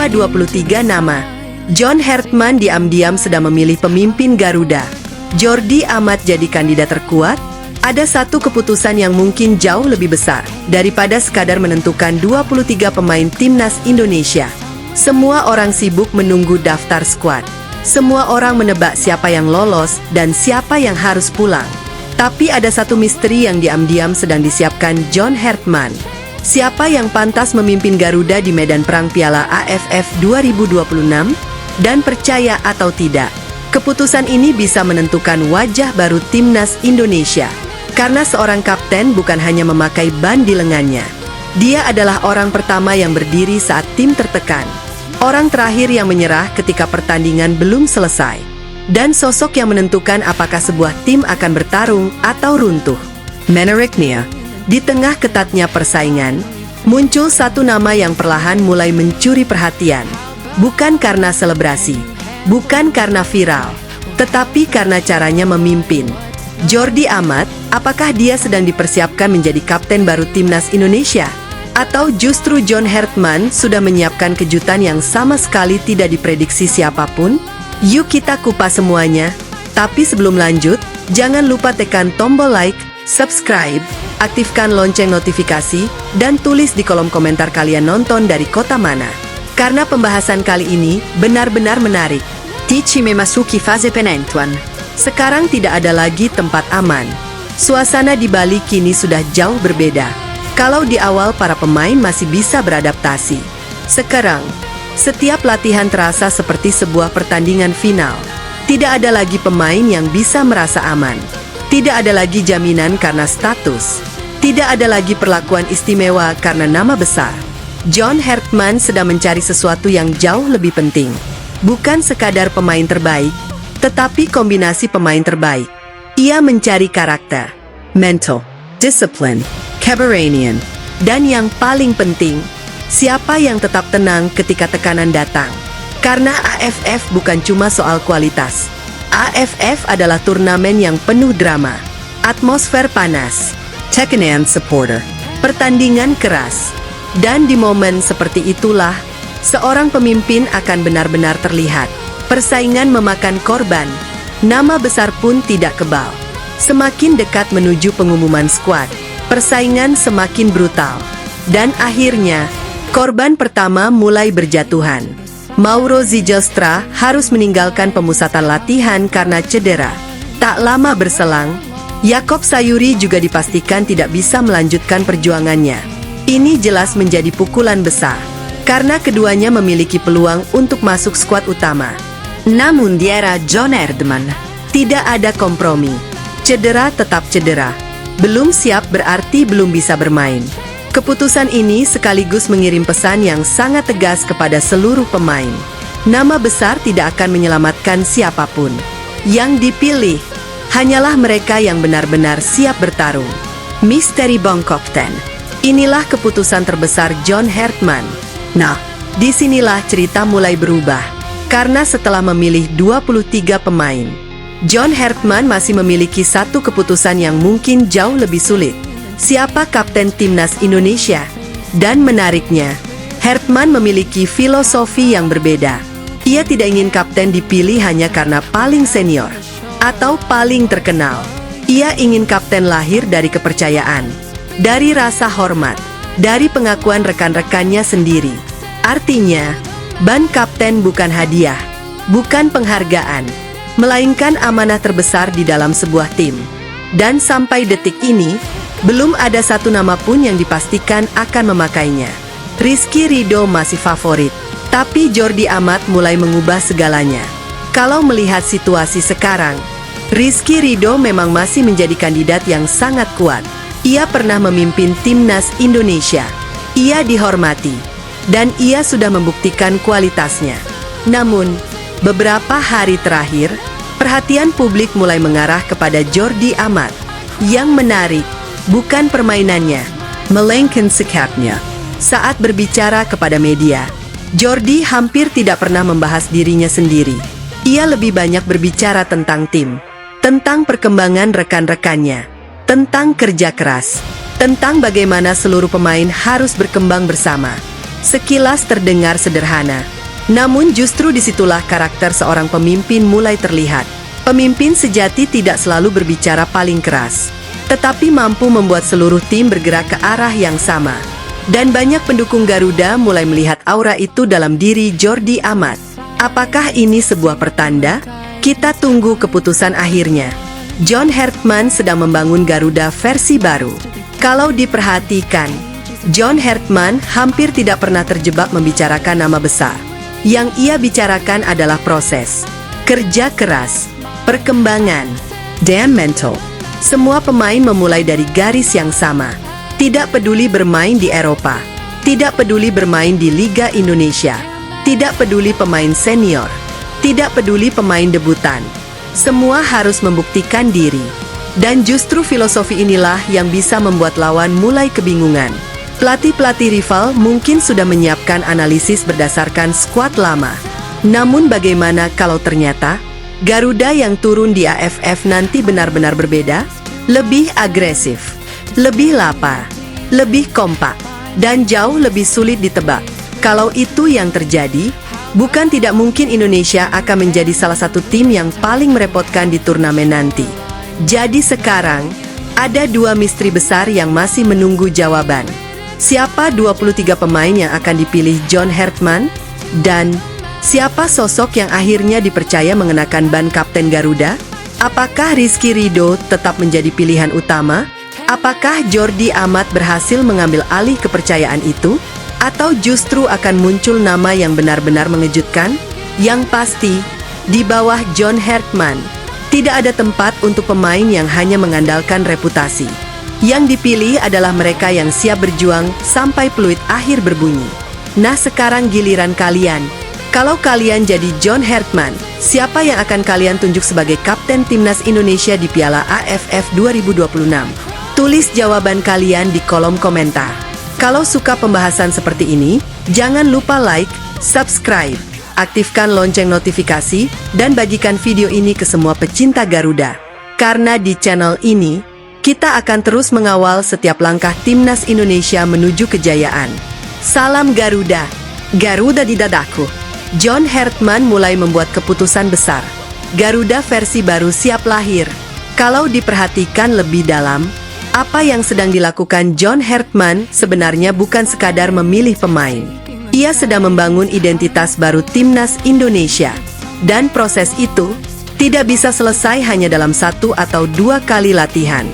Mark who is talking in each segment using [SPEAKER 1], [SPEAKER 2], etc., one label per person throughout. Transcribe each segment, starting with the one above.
[SPEAKER 1] Tanpa 23 nama, John Hartman diam-diam sedang memilih pemimpin Garuda. Jordi Amat jadi kandidat terkuat. Ada satu keputusan yang mungkin jauh lebih besar daripada sekadar menentukan 23 pemain timnas Indonesia. Semua orang sibuk menunggu daftar skuad. Semua orang menebak siapa yang lolos dan siapa yang harus pulang. Tapi ada satu misteri yang diam-diam sedang disiapkan John Hartman. Siapa yang pantas memimpin Garuda di medan perang Piala AFF 2026? Dan percaya atau tidak, keputusan ini bisa menentukan wajah baru timnas Indonesia. Karena seorang kapten bukan hanya memakai ban di lengannya. Dia adalah orang pertama yang berdiri saat tim tertekan. Orang terakhir yang menyerah ketika pertandingan belum selesai. Dan sosok yang menentukan apakah sebuah tim akan bertarung atau runtuh. Menariknya, di tengah ketatnya persaingan, muncul satu nama yang perlahan mulai mencuri perhatian. Bukan karena selebrasi, bukan karena viral, tetapi karena caranya memimpin. Jordi Amat, apakah dia sedang dipersiapkan menjadi kapten baru timnas Indonesia? Atau justru John Hartman sudah menyiapkan kejutan yang sama sekali tidak diprediksi siapapun? Yuk kita kupas semuanya. Tapi sebelum lanjut, jangan lupa tekan tombol like, subscribe, aktifkan lonceng notifikasi, dan tulis di kolom komentar kalian nonton dari kota mana. Karena pembahasan kali ini benar-benar menarik.
[SPEAKER 2] Tici memasuki fase penentuan.
[SPEAKER 1] Sekarang tidak ada lagi tempat aman. Suasana di Bali kini sudah jauh berbeda. Kalau di awal para pemain masih bisa beradaptasi, sekarang, setiap latihan terasa seperti sebuah pertandingan final. Tidak ada lagi pemain yang bisa merasa aman. Tidak ada lagi jaminan karena status. Tidak ada lagi perlakuan istimewa karena nama besar. John Hartman sedang mencari sesuatu yang jauh lebih penting. Bukan sekadar pemain terbaik, tetapi kombinasi pemain terbaik. Ia mencari karakter, mental, disiplin, keberanian, dan yang paling penting, siapa yang tetap tenang ketika tekanan datang. Karena AFF bukan cuma soal kualitas. AFF adalah turnamen yang penuh drama, atmosfer panas, tekanan supporter, pertandingan keras. Dan di momen seperti itulah, seorang pemimpin akan benar-benar terlihat. Persaingan memakan korban, nama besar pun tidak kebal. Semakin dekat menuju pengumuman skuad, persaingan semakin brutal. Dan akhirnya, korban pertama mulai berjatuhan. Mauro Zijelstra harus meninggalkan pemusatan latihan karena cedera. Tak lama berselang, Yakob Sayuri juga dipastikan tidak bisa melanjutkan perjuangannya. Ini jelas menjadi pukulan besar, karena keduanya memiliki peluang untuk masuk skuad utama.
[SPEAKER 2] Namun di era John Hartman,
[SPEAKER 1] tidak ada kompromi. Cedera tetap cedera. Belum siap berarti belum bisa bermain. Keputusan ini sekaligus mengirim pesan yang sangat tegas kepada seluruh pemain. Nama besar tidak akan menyelamatkan siapapun. Yang dipilih hanyalah mereka yang benar-benar siap bertarung. Misteri Bangkokten. Inilah keputusan terbesar John Hartman. Nah, disinilah cerita mulai berubah. Karena setelah memilih 23 pemain, John Hartman masih memiliki satu keputusan yang mungkin jauh lebih sulit. Siapa kapten timnas Indonesia? Dan menariknya, Hartman memiliki filosofi yang berbeda. Ia tidak ingin kapten dipilih hanya karena paling senior atau paling terkenal. Ia ingin kapten lahir dari kepercayaan, dari rasa hormat, dari pengakuan rekan-rekannya sendiri. Artinya, ban kapten bukan hadiah, bukan penghargaan, melainkan amanah terbesar di dalam sebuah tim. Dan sampai detik ini, belum ada satu nama pun yang dipastikan akan memakainya. Rizky Ridho masih favorit, tapi Jordi Amat mulai mengubah segalanya. Kalau melihat situasi sekarang, Rizky Ridho memang masih menjadi kandidat yang sangat kuat. Ia pernah memimpin timnas Indonesia. Ia dihormati. Dan ia sudah membuktikan kualitasnya. Namun, beberapa hari terakhir, perhatian publik mulai mengarah kepada Jordi Amat. Yang menarik, bukan permainannya, melainkan sikapnya. Saat berbicara kepada media, Jordi hampir tidak pernah membahas dirinya sendiri. Ia lebih banyak berbicara tentang tim, tentang perkembangan rekan-rekannya, tentang kerja keras, tentang bagaimana seluruh pemain harus berkembang bersama. Sekilas terdengar sederhana, Namun justru disitulah karakter seorang pemimpin mulai terlihat. Pemimpin sejati tidak selalu berbicara paling keras, tetapi mampu membuat seluruh tim bergerak ke arah yang sama. Dan banyak pendukung Garuda mulai melihat aura itu dalam diri Jordi Amat. Apakah ini sebuah pertanda? Kita tunggu keputusan akhirnya. John Hartman sedang membangun Garuda versi baru. Kalau diperhatikan, John Hartman hampir tidak pernah terjebak membicarakan nama besar. Yang ia bicarakan adalah proses, kerja keras, perkembangan, dan mental. Semua pemain memulai dari garis yang sama. Tidak peduli bermain di Eropa, tidak peduli bermain di Liga Indonesia, tidak peduli pemain senior, tidak peduli pemain debutan. Semua harus membuktikan diri. Dan justru filosofi inilah yang bisa membuat lawan mulai kebingungan. Pelatih-pelatih rival mungkin sudah menyiapkan analisis berdasarkan skuad lama. Namun bagaimana kalau ternyata Garuda yang turun di AFF nanti benar-benar berbeda? Lebih agresif, lebih lapar, lebih kompak, dan jauh lebih sulit ditebak. Kalau itu yang terjadi, bukan tidak mungkin Indonesia akan menjadi salah satu tim yang paling merepotkan di turnamen nanti. Jadi sekarang, ada dua misteri besar yang masih menunggu jawaban. Siapa 23 pemain yang akan dipilih John Hartman? Dan siapa sosok yang akhirnya dipercaya mengenakan ban Kapten Garuda? Apakah Rizky Ridho tetap menjadi pilihan utama? Apakah Jordi Amat berhasil mengambil alih kepercayaan itu? Atau justru akan muncul nama yang benar-benar mengejutkan? Yang pasti, di bawah John Hartman, tidak ada tempat untuk pemain yang hanya mengandalkan reputasi. Yang dipilih adalah mereka yang siap berjuang sampai peluit akhir berbunyi. Nah sekarang giliran kalian. Kalau kalian jadi John Hartman, siapa yang akan kalian tunjuk sebagai Kapten Timnas Indonesia di Piala AFF 2026? Tulis jawaban kalian di kolom komentar. Kalau suka pembahasan seperti ini, jangan lupa like, subscribe, aktifkan lonceng notifikasi, dan bagikan video ini ke semua pecinta Garuda. Karena di channel ini, kita akan terus mengawal setiap langkah Timnas Indonesia menuju kejayaan. Salam Garuda, Garuda di dadaku. John Hartman mulai membuat keputusan besar. Garuda versi baru siap lahir. Kalau diperhatikan lebih dalam, apa yang sedang dilakukan John Hartman sebenarnya bukan sekadar memilih pemain. Ia sedang membangun identitas baru Timnas Indonesia. Dan proses itu tidak bisa selesai hanya dalam 1 atau 2 kali latihan.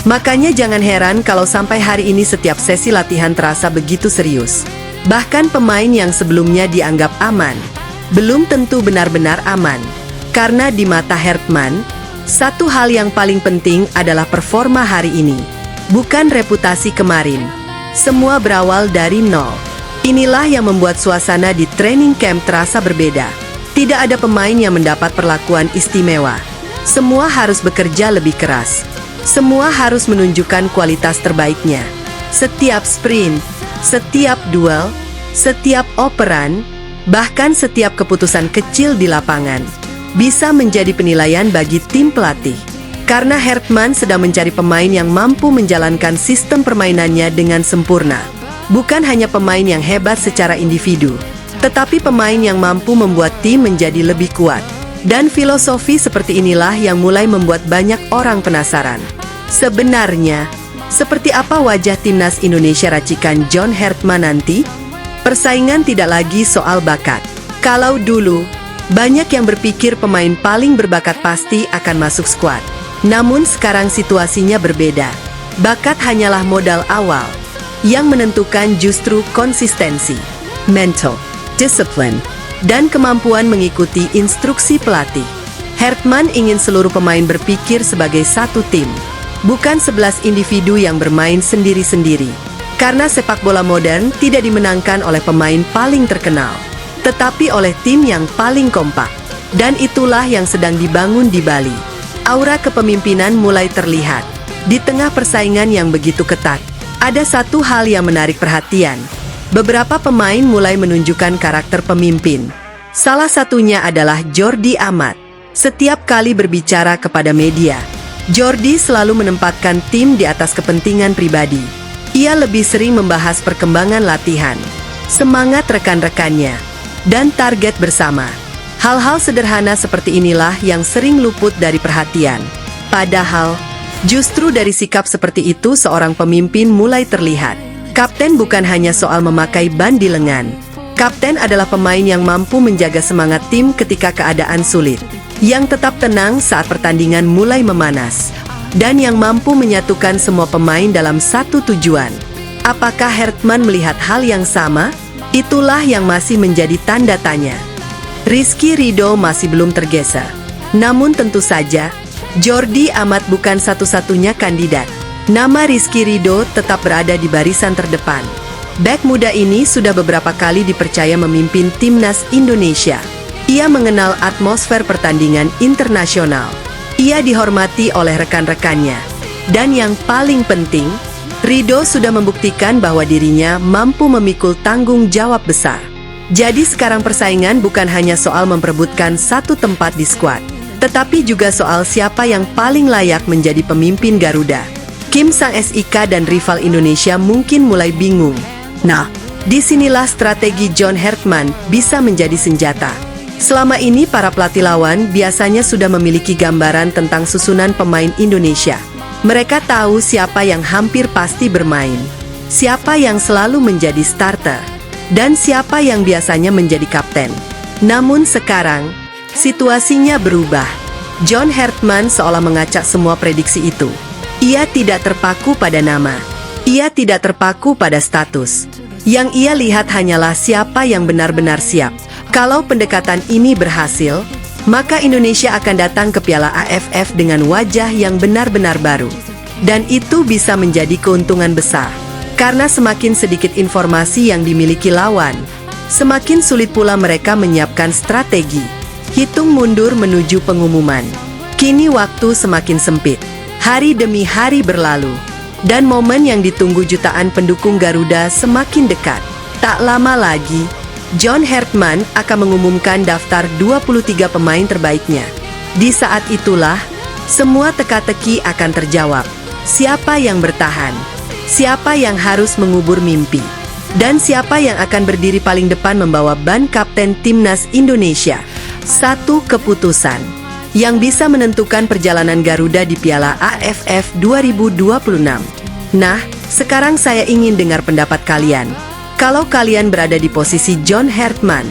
[SPEAKER 1] Makanya jangan heran kalau sampai hari ini setiap sesi latihan terasa begitu serius. Bahkan pemain yang sebelumnya dianggap aman, belum tentu benar-benar aman. Karena di mata Hartman, satu hal yang paling penting adalah performa hari ini, bukan reputasi kemarin. Semua berawal dari nol. Inilah yang membuat suasana di training camp terasa berbeda. Tidak ada pemain yang mendapat perlakuan istimewa. Semua harus bekerja lebih keras. Semua harus menunjukkan kualitas terbaiknya. Setiap sprint, setiap duel, setiap operan, bahkan setiap keputusan kecil di lapangan bisa menjadi penilaian bagi tim pelatih. Karena Hartman sedang mencari pemain yang mampu menjalankan sistem permainannya dengan sempurna. Bukan hanya pemain yang hebat secara individu, tetapi pemain yang mampu membuat tim menjadi lebih kuat. Dan filosofi seperti inilah yang mulai membuat banyak orang penasaran. Sebenarnya, seperti apa wajah Timnas Indonesia racikan John Hartman nanti? Persaingan tidak lagi soal bakat. Kalau dulu, banyak yang berpikir pemain paling berbakat pasti akan masuk skuad. Namun sekarang situasinya berbeda. Bakat hanyalah modal awal. Yang menentukan justru konsistensi, mental, disiplin, dan kemampuan mengikuti instruksi pelatih. Hartman ingin seluruh pemain berpikir sebagai satu tim, bukan 11 individu yang bermain sendiri-sendiri. Karena sepak bola modern tidak dimenangkan oleh pemain paling terkenal, tetapi oleh tim yang paling kompak. Dan itulah yang sedang dibangun di Bali. Aura kepemimpinan mulai terlihat. Di tengah persaingan yang begitu ketat, ada satu hal yang menarik perhatian. Beberapa pemain mulai menunjukkan karakter pemimpin. Salah satunya adalah Jordi Amat. Setiap kali berbicara kepada media, Jordi selalu menempatkan tim di atas kepentingan pribadi. Ia lebih sering membahas perkembangan latihan, semangat rekan-rekannya, dan target bersama. Hal-hal sederhana seperti inilah yang sering luput dari perhatian. Padahal, justru dari sikap seperti itu seorang pemimpin mulai terlihat. Kapten bukan hanya soal memakai ban di lengan. Kapten adalah pemain yang mampu menjaga semangat tim ketika keadaan sulit, yang tetap tenang saat pertandingan mulai memanas, dan yang mampu menyatukan semua pemain dalam satu tujuan. Apakah Hertman melihat hal yang sama? Itulah yang masih menjadi tanda tanya. Rizky Ridho masih belum tergeser. Namun tentu saja, Jordi Amat bukan satu-satunya kandidat. Nama Rizky Ridho tetap berada di barisan terdepan. Bek muda ini sudah beberapa kali dipercaya memimpin timnas Indonesia. Ia mengenal atmosfer pertandingan internasional. Ia dihormati oleh rekan-rekannya. Dan yang paling penting, Ridho sudah membuktikan bahwa dirinya mampu memikul tanggung jawab besar. Jadi sekarang persaingan bukan hanya soal memperebutkan satu tempat di skuad, tetapi juga soal siapa yang paling layak menjadi pemimpin Garuda. Kim Sang SIK dan rival Indonesia mungkin mulai bingung. Nah, disinilah strategi John Hertman bisa menjadi senjata. Selama ini para pelatih lawan biasanya sudah memiliki gambaran tentang susunan pemain Indonesia. Mereka tahu siapa yang hampir pasti bermain, siapa yang selalu menjadi starter, dan siapa yang biasanya menjadi kapten. Namun sekarang, situasinya berubah. John Hertman seolah mengacak semua prediksi itu. Ia tidak terpaku pada nama. Ia tidak terpaku pada status. Yang ia lihat hanyalah siapa yang benar-benar siap. Kalau pendekatan ini berhasil, maka Indonesia akan datang ke Piala AFF dengan wajah yang benar-benar baru. Dan itu bisa menjadi keuntungan besar. Karena semakin sedikit informasi yang dimiliki lawan, semakin sulit pula mereka menyiapkan strategi. Hitung mundur menuju pengumuman. Kini waktu semakin sempit. Hari demi hari berlalu. Dan momen yang ditunggu jutaan pendukung Garuda semakin dekat. Tak lama lagi, John Hertman akan mengumumkan daftar 23 pemain terbaiknya. Di saat itulah, semua teka-teki akan terjawab. Siapa yang bertahan? Siapa yang harus mengubur mimpi? Dan siapa yang akan berdiri paling depan membawa ban kapten timnas Indonesia? Satu keputusan yang bisa menentukan perjalanan Garuda di Piala AFF 2026. Nah, sekarang saya ingin dengar pendapat kalian. Kalau kalian berada di posisi John Hertman,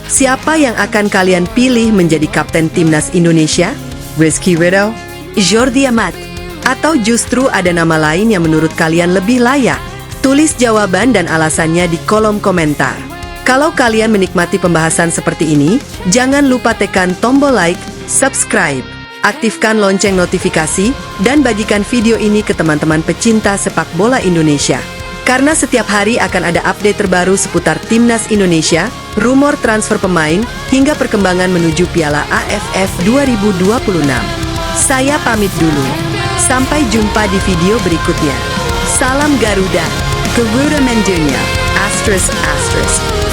[SPEAKER 1] siapa yang akan kalian pilih menjadi kapten timnas Indonesia? Rizky Ridho? Jordi Amat? Atau justru ada nama lain yang menurut kalian lebih layak? Tulis jawaban dan alasannya di kolom komentar. Kalau kalian menikmati pembahasan seperti ini, jangan lupa tekan tombol like, subscribe, aktifkan lonceng notifikasi, dan bagikan video ini ke teman-teman pecinta sepak bola Indonesia. Karena setiap hari akan ada update terbaru seputar timnas Indonesia, rumor transfer pemain, hingga perkembangan menuju Piala AFF 2026. Saya pamit dulu. Sampai jumpa di video berikutnya. Salam Garuda. Garuda Mendunia. ***.